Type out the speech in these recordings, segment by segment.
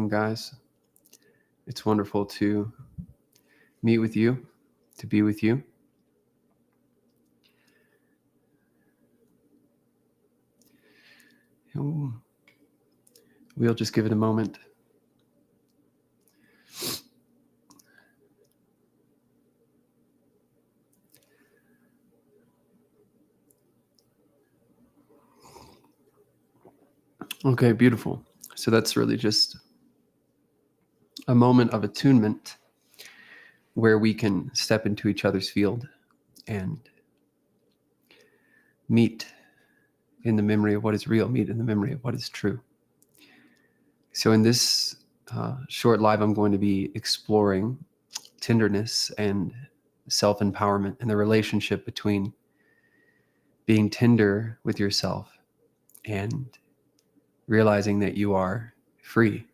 Guys. It's wonderful to meet with you, to be with you. Ooh, we'll just give it a moment. Okay, beautiful. So that's really just a moment of attunement where we can step into each other's field and meet in the memory of what is real, meet in the memory of what is true. So in this short live, I'm going to be exploring tenderness and self-empowerment and the relationship between being tender with yourself and realizing that you are free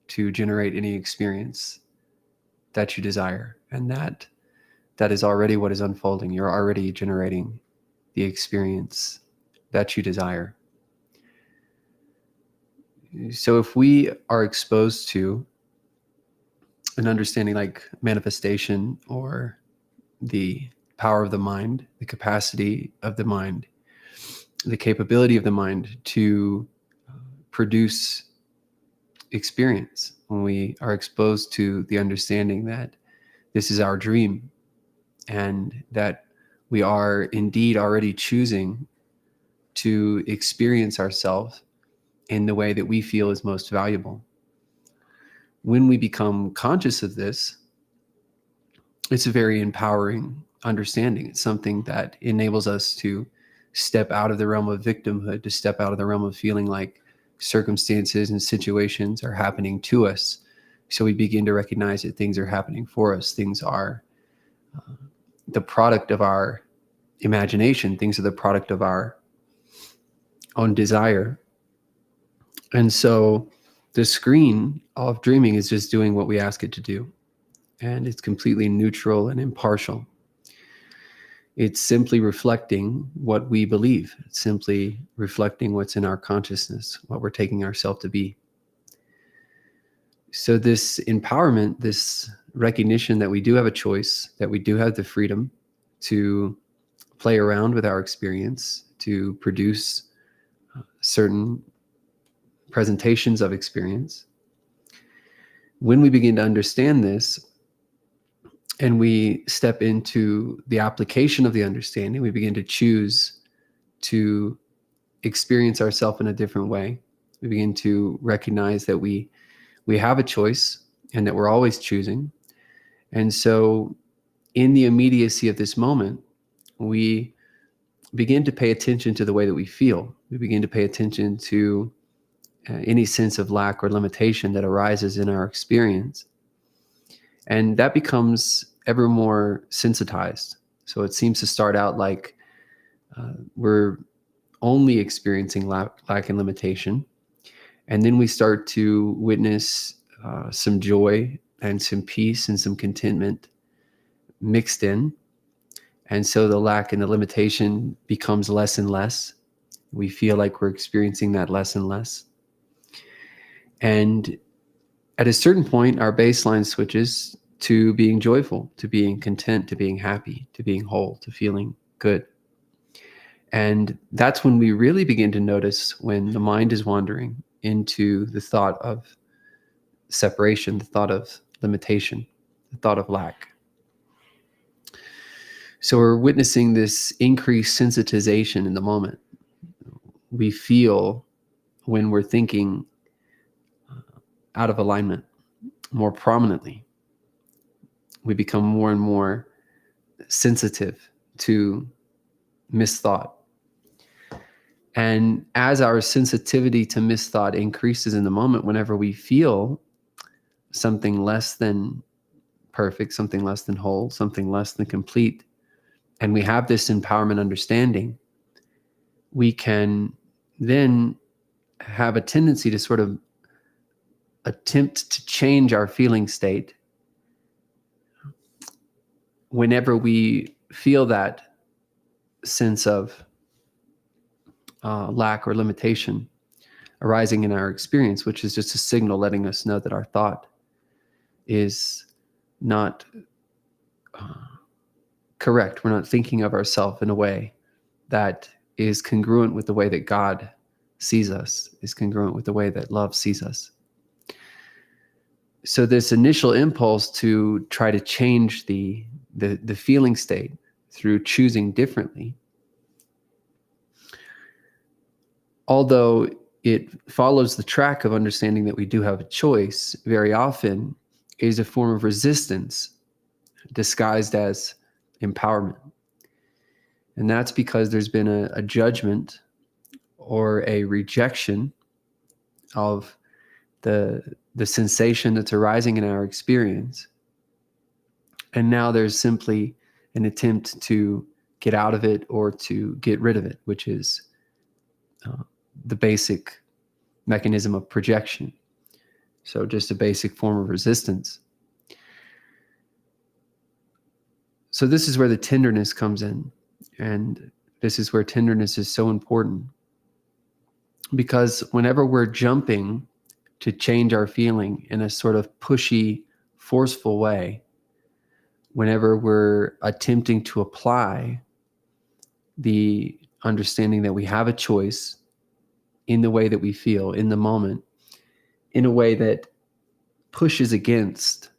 to generate any experience that you desire, and that is already what is unfolding. You're already generating the experience that you desire. So if we are exposed to an understanding like manifestation or the power of the mind, the capacity of the mind, the capability of the mind to produce experience, when we are exposed to the understanding that this is our dream and that we are indeed already choosing to experience ourselves in the way that we feel is most valuable. When we become conscious of this, it's a very empowering understanding. It's something that enables us to step out of the realm of victimhood, to step out of the realm of feeling like circumstances and situations are happening to us. So we begin to recognize that things are happening for us. Things are the product of our imagination. Things are the product of our own desire. And so the screen of dreaming is just doing what we ask it to do. And it's completely neutral and impartial. It's simply reflecting what we believe. It's simply reflecting what's in our consciousness, what we're taking ourselves to be. So this empowerment, this recognition that we do have a choice, that we do have the freedom to play around with our experience, to produce certain presentations of experience. When we begin to understand this, and we step into the application of the understanding, we begin to choose to experience ourselves in a different way. We begin to recognize that we have a choice and that we're always choosing. And so in the immediacy of this moment, we begin to pay attention to the way that we feel. We begin to pay attention to any sense of lack or limitation that arises in our experience. And that becomes ever more sensitized. So it seems to start out like we're only experiencing lack and limitation. And then we start to witness some joy and some peace and some contentment mixed in. And so the lack and the limitation becomes less and less. We feel like we're experiencing that less and less. And at a certain point, our baseline switches to being joyful, to being content, to being happy, to being whole, to feeling good. And that's when we really begin to notice when the mind is wandering into the thought of separation, the thought of limitation, the thought of lack. So we're witnessing this increased sensitization in the moment. We feel when we're thinking out of alignment more prominently. We become more and more sensitive to misthought. And as our sensitivity to misthought increases in the moment, whenever we feel something less than perfect, something less than whole, something less than complete, and we have this empowerment understanding, we can then have a tendency to sort of attempt to change our feeling state whenever we feel that sense of lack or limitation. arising in our experience, which is just a signal letting us know that our thought is not correct. We're not thinking of ourselves in a way that is congruent with the way that God sees us, is congruent with the way that love sees us. So this initial impulse to try to change the feeling state through choosing differently, although it follows the track of understanding that we do have a choice, very often is a form of resistance disguised as empowerment. And that's because there's been a judgment or a rejection of the sensation that's arising in our experience. And now there's simply an attempt to get out of it or to get rid of it, which is the basic mechanism of projection. So just a basic form of resistance. So this is where the tenderness comes in. And this is where tenderness is so important. Because whenever we're jumping to change our feeling in a sort of pushy, forceful way, whenever we're attempting to apply the understanding that we have a choice in the way that we feel in the moment, in a way that pushes against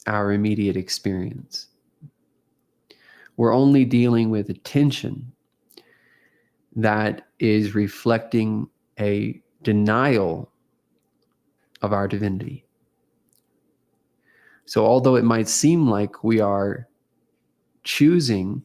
our immediate experience, we're only dealing with a tension that is reflecting a denial of our divinity. So although it might seem like we are choosing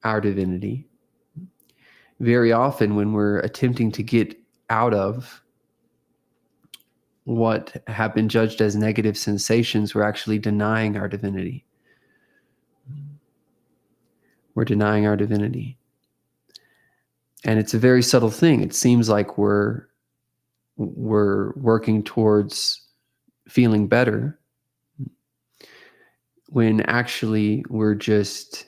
our divinity, very often when we're attempting to get out of what have been judged as negative sensations, we're actually denying our divinity. We're denying our divinity. And it's a very subtle thing. It seems like we're working towards feeling better when actually we're just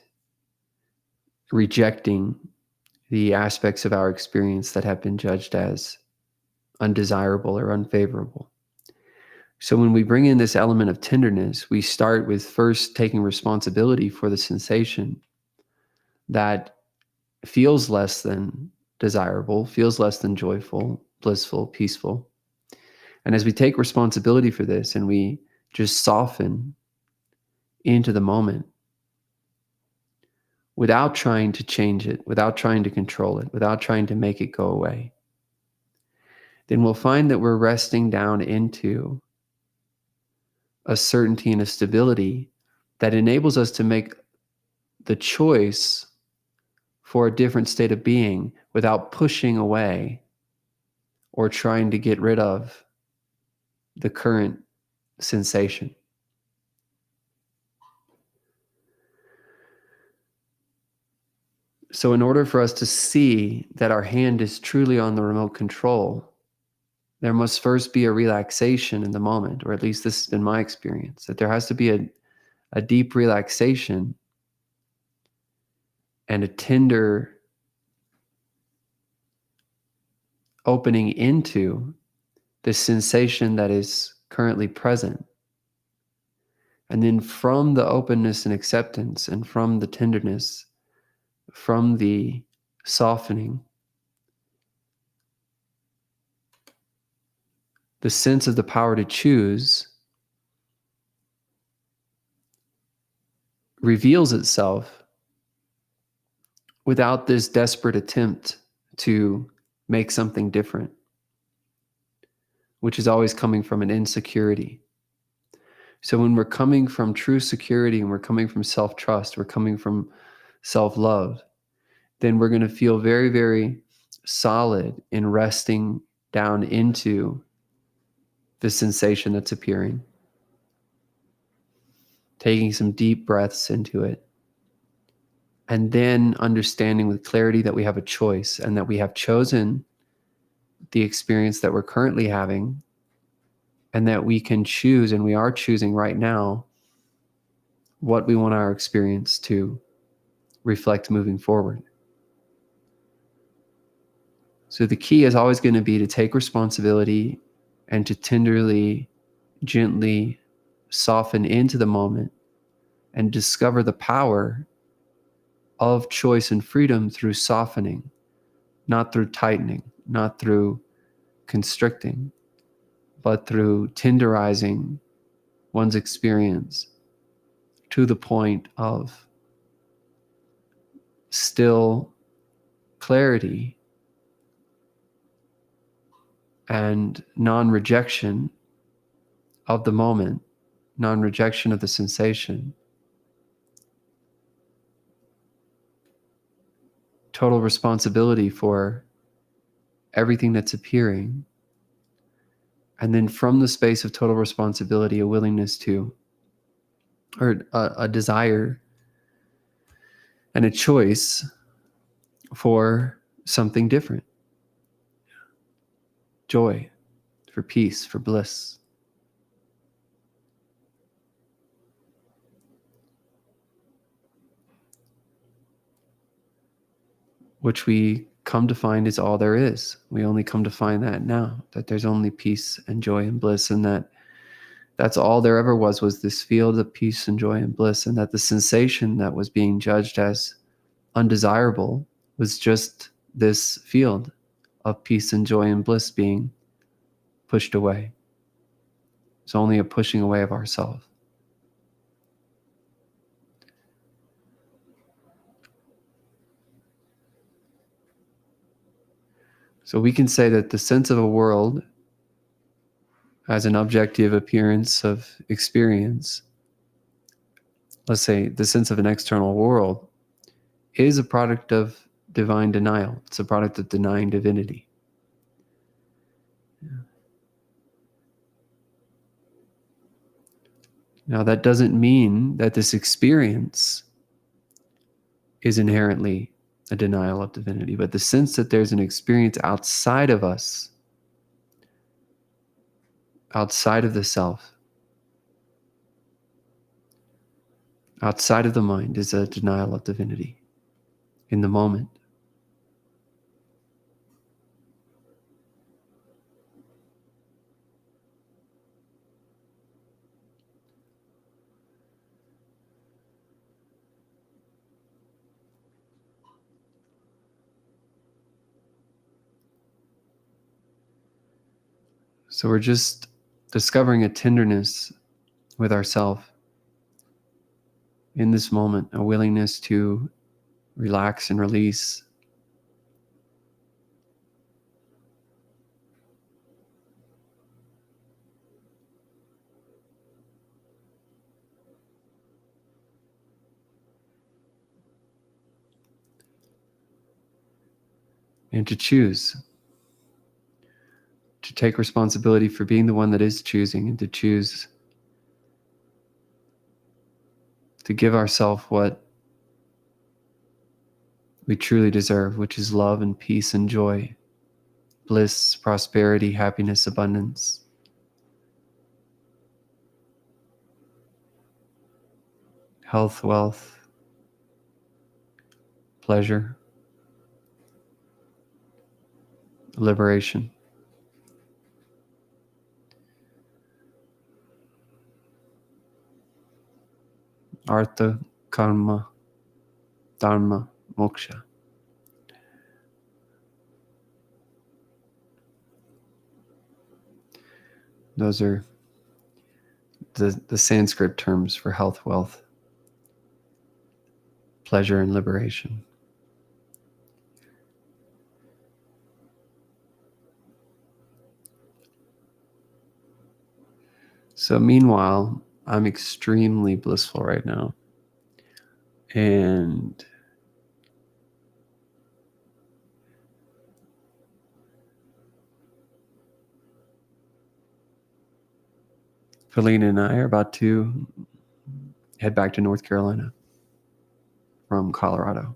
rejecting the aspects of our experience that have been judged as undesirable or unfavorable. So when we bring in this element of tenderness, we start with first taking responsibility for the sensation that feels less than desirable, feels less than joyful, blissful, peaceful. And as we take responsibility for this and we just soften into the moment without trying to change it, without trying to control it, without trying to make it go away, then we'll find that we're resting down into a certainty and a stability that enables us to make the choice for a different state of being without pushing away or trying to get rid of the current sensation. So in order for us to see that our hand is truly on the remote control, there must first be a relaxation in the moment, or at least this has been my experience, that there has to be a deep relaxation and a tender opening into the sensation that is currently present. And then from the openness and acceptance and from the tenderness, from the softening, the sense of the power to choose reveals itself without this desperate attempt to make something different, which is always coming from an insecurity. So when we're coming from true security and we're coming from self-trust, we're coming from self-love, then we're going to feel very, very solid in resting down into the sensation that's appearing, taking some deep breaths into it, and then understanding with clarity that we have a choice and that we have chosen the experience that we're currently having, and that we can choose, and we are choosing right now, what we want our experience to reflect moving forward. So the key is always going to be to take responsibility and to tenderly, gently soften into the moment and discover the power of choice and freedom through softening, not through tightening, not through constricting, but through tenderizing one's experience to the point of still clarity and non-rejection of the moment, non-rejection of the sensation, total responsibility for everything that's appearing. And then from the space of total responsibility, a willingness to, or a desire and a choice for something different. Joy, for peace, for bliss. Which we come to find is all there is. We only come to find that now, that there's only peace and joy and bliss, and that's all there ever was this field of peace and joy and bliss, and that the sensation that was being judged as undesirable was just this field of peace and joy and bliss being pushed away. It's only a pushing away of ourselves. So we can say that the sense of a world as an objective appearance of experience, let's say the sense of an external world, is a product of divine denial. It's a product of denying divinity. Now, that doesn't mean that this experience is inherently a denial of divinity, but the sense that there's an experience outside of us, outside of the self, outside of the mind, is a denial of divinity in the moment. So we're just discovering a tenderness with ourself in this moment, a willingness to relax and release. And to choose, to take responsibility for being the one that is choosing, and to choose to give ourselves what we truly deserve, which is love and peace and joy, bliss, prosperity, happiness, abundance. Health, wealth, pleasure, liberation. Artha, karma, dharma, moksha. Those are the Sanskrit terms for health, wealth, pleasure, and liberation. So meanwhile, I'm extremely blissful right now. And Felina and I are about to head back to North Carolina from Colorado.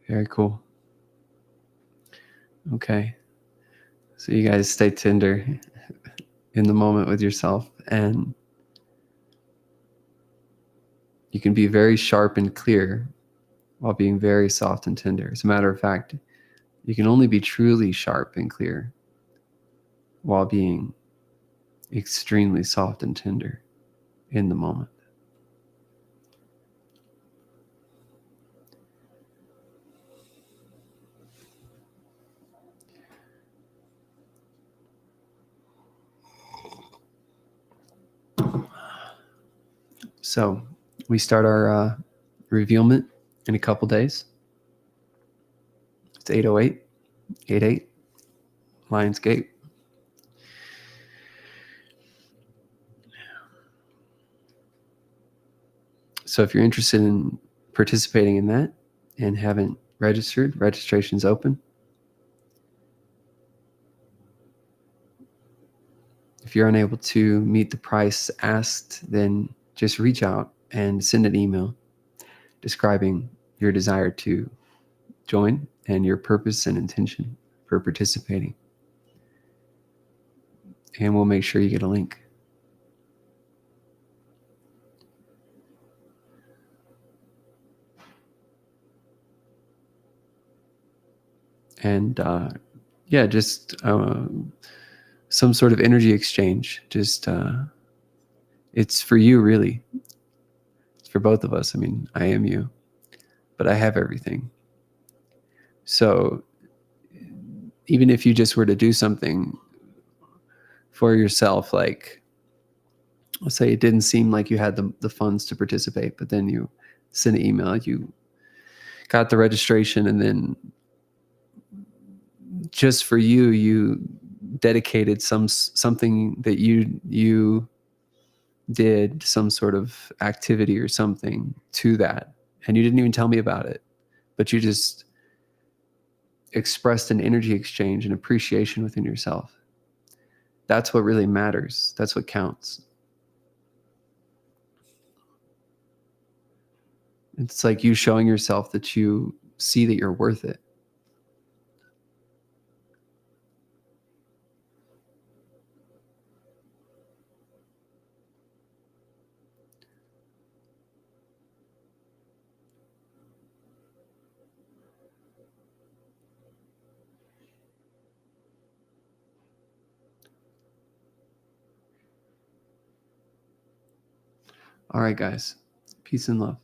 Very cool. Okay. So you guys stay tender in the moment with yourself, and you can be very sharp and clear while being very soft and tender. As a matter of fact, you can only be truly sharp and clear while being extremely soft and tender in the moment. So we start our revealment in a couple days. It's 8:08, 8:8, Lionsgate. So if you're interested in participating in that and haven't registered, registration's open. If you're unable to meet the price asked, then just reach out and send an email describing your desire to join and your purpose and intention for participating. And we'll make sure you get a link. And yeah, just some sort of energy exchange. Just it's for you, really. It's for both of us. I mean, I am you, but I have everything. So even if you just were to do something for yourself, like let's say it didn't seem like you had the funds to participate, but then you sent an email, you got the registration, and then just for you, you dedicated something that you did, some sort of activity or something to that, and you didn't even tell me about it, but you just expressed an energy exchange and appreciation within yourself. That's what really matters. That's what counts. It's like you showing yourself that you see that you're worth it. All right, guys. Peace and love.